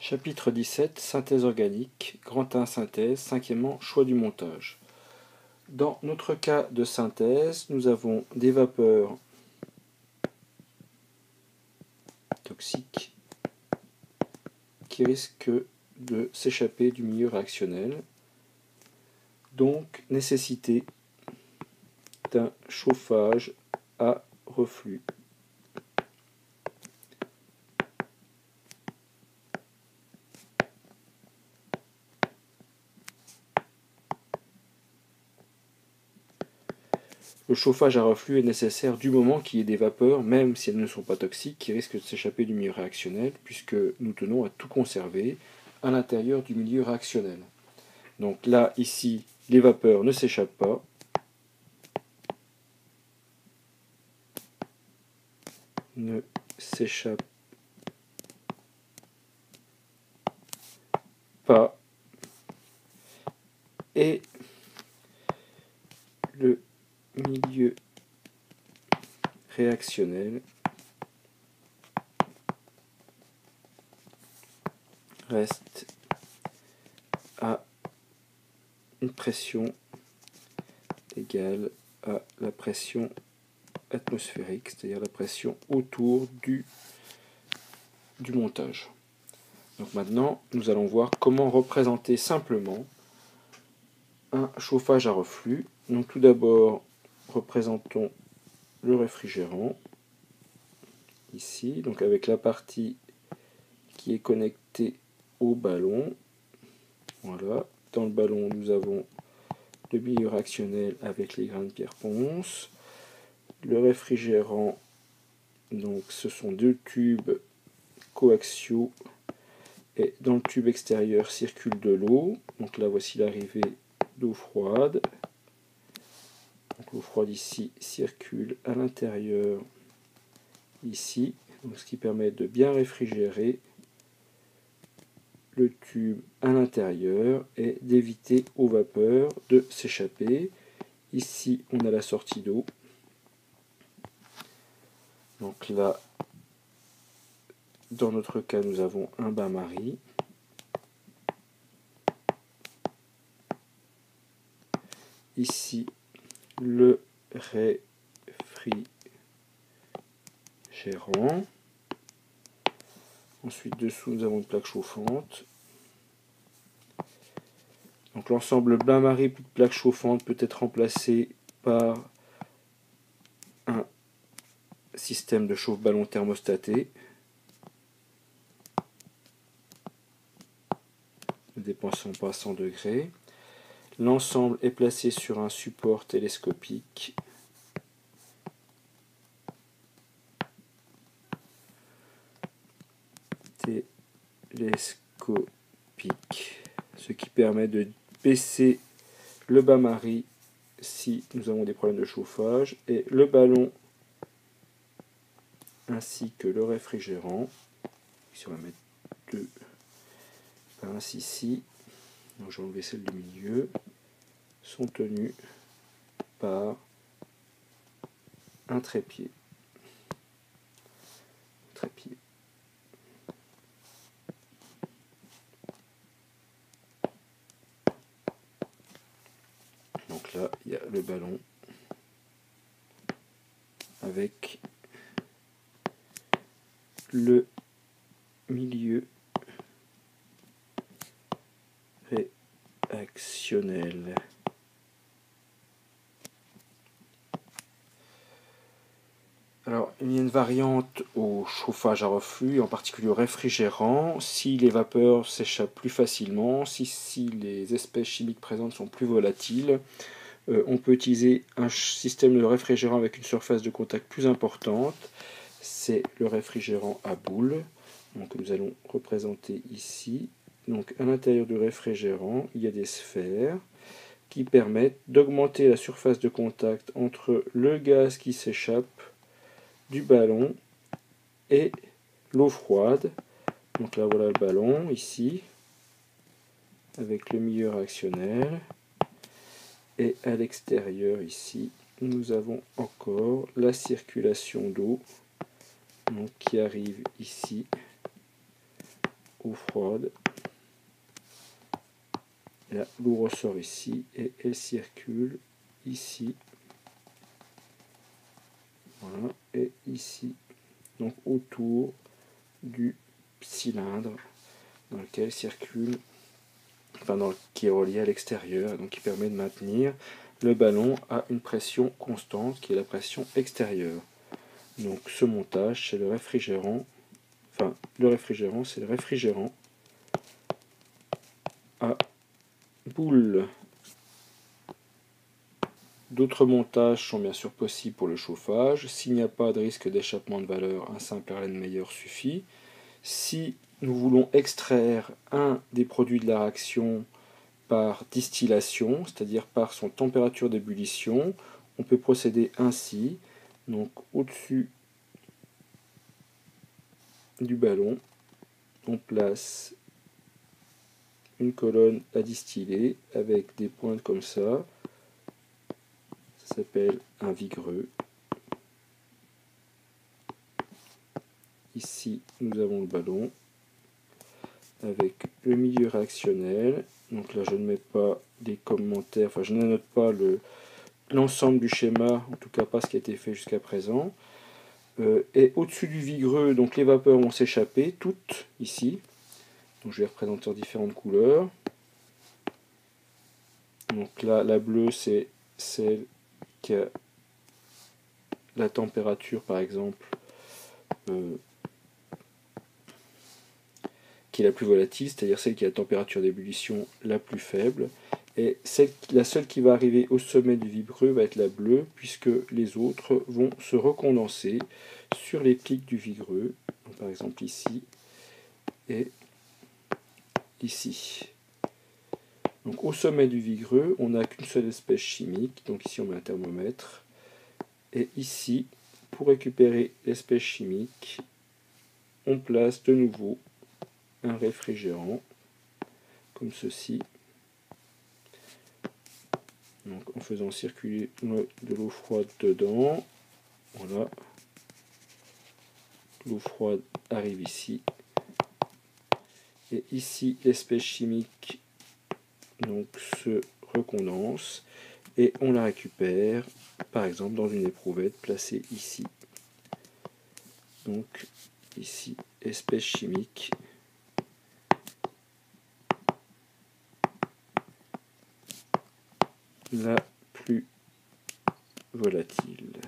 Chapitre 17, synthèse organique, grand 1 synthèse, cinquièmement choix du montage. Dans notre cas de synthèse, nous avons des vapeurs toxiques qui risquent de s'échapper du milieu réactionnel, donc nécessité d'un chauffage à reflux. Le chauffage à reflux est nécessaire du moment qu'il y ait des vapeurs, même si elles ne sont pas toxiques, qui risquent de s'échapper du milieu réactionnel, puisque nous tenons à tout conserver à l'intérieur du milieu réactionnel. Donc là, ici, les vapeurs ne s'échappent pas. Ne s'échappent pas. Et le milieu réactionnel reste à une pression égale à la pression atmosphérique, c'est-à-dire la pression autour du montage. Donc maintenant, nous allons voir comment représenter simplement un chauffage à reflux. Donc tout d'abord, représentons le réfrigérant ici, donc avec la partie qui est connectée au ballon. Voilà, dans le ballon, nous avons le milieu réactionnel avec les grains de pierre ponce. Le réfrigérant, donc ce sont deux tubes coaxiaux, et dans le tube extérieur circule de l'eau. Donc là, voici l'arrivée d'eau froide. L'eau froide ici circule à l'intérieur ici, donc ce qui permet de bien réfrigérer le tube à l'intérieur et d'éviter aux vapeurs de s'échapper. Ici, on a la sortie d'eau. Donc là, dans notre cas, nous avons un bain-marie. Ici, le réfrigérant. Ensuite, dessous, nous avons une plaque chauffante. Donc l'ensemble bain-marie plus plaque chauffante peut être remplacé par un système de chauffe-ballon thermostaté. Ne dépensons pas 100 degrés. L'ensemble est placé sur un support télescopique. Ce qui permet de baisser le bain-marie si nous avons des problèmes de chauffage, et le ballon ainsi que le réfrigérant. Ici, on va mettre deux pinces ici. Donc, je vais enlever celle du milieu. Sont tenus par un trépied. Donc là, il y a le ballon avec le milieu réactionnel. Alors, il y a une variante au chauffage à reflux, en particulier au réfrigérant. Si les vapeurs s'échappent plus facilement, si les espèces chimiques présentes sont plus volatiles, on peut utiliser un système de réfrigérant avec une surface de contact plus importante. C'est le réfrigérant à boule. Donc, nous allons représenter ici. Donc, à l'intérieur du réfrigérant, il y a des sphères qui permettent d'augmenter la surface de contact entre le gaz qui s'échappe du ballon et l'eau froide. Donc là, voilà le ballon ici, avec le milieu réactionnel. Et à l'extérieur ici, nous avons encore la circulation d'eau qui arrive ici eau froide. Là, l'eau ressort ici et elle circule ici. Voilà, et ici. Donc autour du cylindre dans lequel circule, qui est relié à l'extérieur, donc qui permet de maintenir le ballon à une pression constante qui est la pression extérieure. Donc ce montage, c'est le réfrigérant, c'est le réfrigérant à boule. D'autres montages sont bien sûr possibles pour le chauffage. S'il n'y a pas de risque d'échappement de valeur, un simple Erlenmeyer suffit. Si nous voulons extraire un des produits de la réaction par distillation, c'est-à-dire par son température d'ébullition, on peut procéder ainsi. Donc au-dessus du ballon, on place une colonne à distiller avec des pointes comme ça. Ça s'appelle un vigreux. Ici, nous avons le ballon avec le milieu réactionnel. Donc là, je ne mets pas des commentaires, enfin, je ne note pas l'ensemble du schéma, en tout cas pas ce qui a été fait jusqu'à présent. Et au-dessus du vigreux, donc les vapeurs vont s'échapper, toutes ici. Donc je vais représenter en différentes couleurs. Donc là, la bleue, c'est celle qui a la température, par exemple, qui est la plus volatile, c'est-à-dire celle qui a la température d'ébullition la plus faible. Et la seule qui va arriver au sommet du vigreux va être la bleue, puisque les autres vont se recondenser sur les pics du vigreux, donc par exemple ici et ici. Donc au sommet du vigreux, on n'a qu'une seule espèce chimique, donc ici on met un thermomètre, et ici, pour récupérer l'espèce chimique, on place de nouveau un réfrigérant, comme ceci. Donc en faisant circuler de l'eau froide dedans, voilà, l'eau froide arrive ici, et ici l'espèce chimique donc se recondense et on la récupère par exemple dans une éprouvette placée ici. Donc ici espèce chimique la plus volatile.